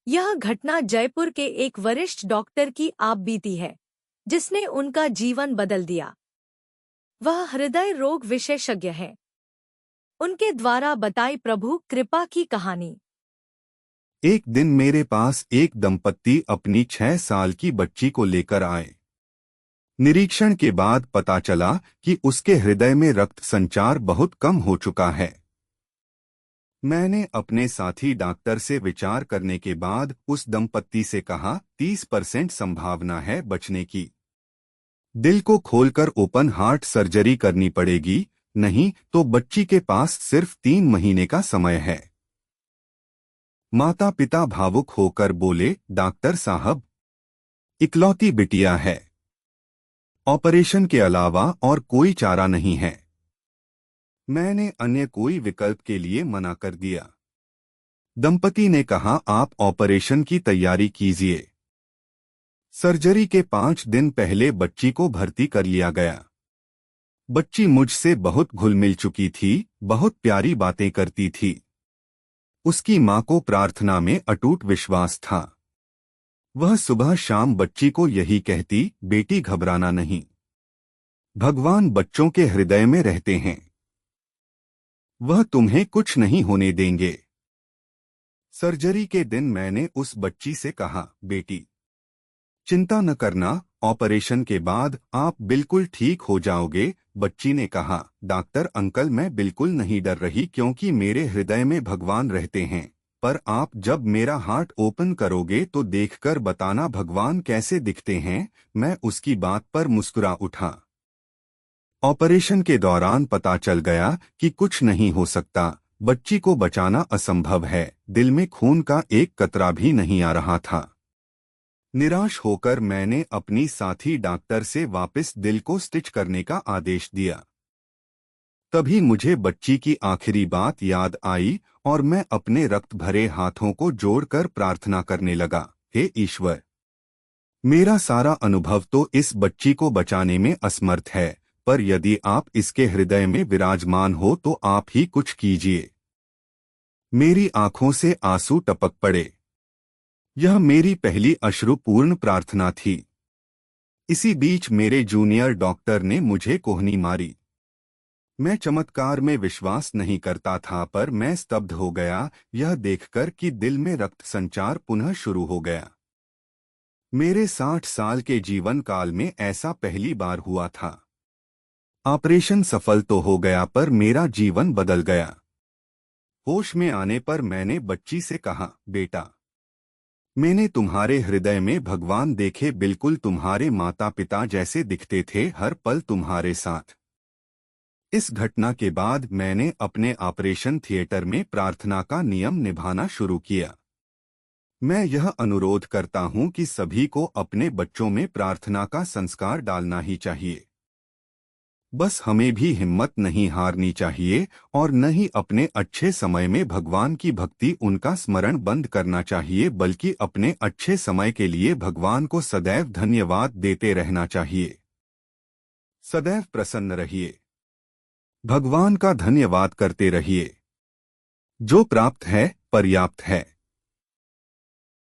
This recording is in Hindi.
यह घटना जयपुर के एक वरिष्ठ डॉक्टर की आप बीती है, जिसने उनका जीवन बदल दिया। वह हृदय रोग विशेषज्ञ है। उनके द्वारा बताई प्रभु कृपा की कहानी। एक दिन मेरे पास एक दंपत्ति अपनी 6 साल की बच्ची को लेकर आए। निरीक्षण के बाद पता चला कि उसके हृदय में रक्त संचार बहुत कम हो चुका है। मैंने अपने साथी डॉक्टर से विचार करने के बाद उस दंपत्ति से कहा, 30% संभावना है बचने की। दिल को खोलकर ओपन हार्ट सर्जरी करनी पड़ेगी, नहीं तो बच्ची के पास सिर्फ 3 महीने का समय है। माता पिता भावुक होकर बोले, डॉक्टर साहब, इकलौती बिटिया है, ऑपरेशन के अलावा और कोई चारा नहीं है। मैंने अन्य कोई विकल्प के लिए मना कर दिया। दंपति ने कहा, आप ऑपरेशन की तैयारी कीजिए। सर्जरी के 5 दिन पहले बच्ची को भर्ती कर लिया गया। बच्ची मुझसे बहुत घुल मिल चुकी थी, बहुत प्यारी बातें करती थी। उसकी मां को प्रार्थना में अटूट विश्वास था। वह सुबह शाम बच्ची को यही कहती, बेटी घबराना नहीं, भगवान बच्चों के हृदय में रहते हैं, वह तुम्हें कुछ नहीं होने देंगे। सर्जरी के दिन मैंने उस बच्ची से कहा, बेटी चिंता न करना, ऑपरेशन के बाद आप बिल्कुल ठीक हो जाओगे। बच्ची ने कहा, डॉक्टर अंकल, मैं बिल्कुल नहीं डर रही क्योंकि मेरे हृदय में भगवान रहते हैं, पर आप जब मेरा हार्ट ओपन करोगे तो देखकर बताना भगवान कैसे दिखते हैं। मैं उसकी बात पर मुस्कुरा उठा। ऑपरेशन के दौरान पता चल गया कि कुछ नहीं हो सकता, बच्ची को बचाना असंभव है। दिल में खून का एक कतरा भी नहीं आ रहा था। निराश होकर मैंने अपनी साथी डॉक्टर से वापस दिल को स्टिच करने का आदेश दिया। तभी मुझे बच्ची की आखिरी बात याद आई और मैं अपने रक्त भरे हाथों को जोड़कर प्रार्थना करने लगा, हे ईश्वर, मेरा सारा अनुभव तो इस बच्ची को बचाने में असमर्थ है, पर यदि आप इसके हृदय में विराजमान हो तो आप ही कुछ कीजिए। मेरी आंखों से आंसू टपक पड़े। यह मेरी पहली अश्रुपूर्ण प्रार्थना थी। इसी बीच मेरे जूनियर डॉक्टर ने मुझे कोहनी मारी। मैं चमत्कार में विश्वास नहीं करता था, पर मैं स्तब्ध हो गया यह देखकर कि दिल में रक्त संचार पुनः शुरू हो गया। मेरे 60 साल के जीवन काल में ऐसा पहली बार हुआ था। ऑपरेशन सफल तो हो गया, पर मेरा जीवन बदल गया। होश में आने पर मैंने बच्ची से कहा, बेटा, मैंने तुम्हारे हृदय में भगवान देखे, बिल्कुल तुम्हारे माता पिता जैसे दिखते थे, हर पल तुम्हारे साथ। इस घटना के बाद मैंने अपने ऑपरेशन थिएटर में प्रार्थना का नियम निभाना शुरू किया। मैं यह अनुरोध करता हूं कि सभी को अपने बच्चों में प्रार्थना का संस्कार डालना ही चाहिए। बस हमें भी हिम्मत नहीं हारनी चाहिए और न ही अपने अच्छे समय में भगवान की भक्ति उनका स्मरण बंद करना चाहिए, बल्कि अपने अच्छे समय के लिए भगवान को सदैव धन्यवाद देते रहना चाहिए। सदैव प्रसन्न रहिए, भगवान का धन्यवाद करते रहिए। जो प्राप्त है पर्याप्त है।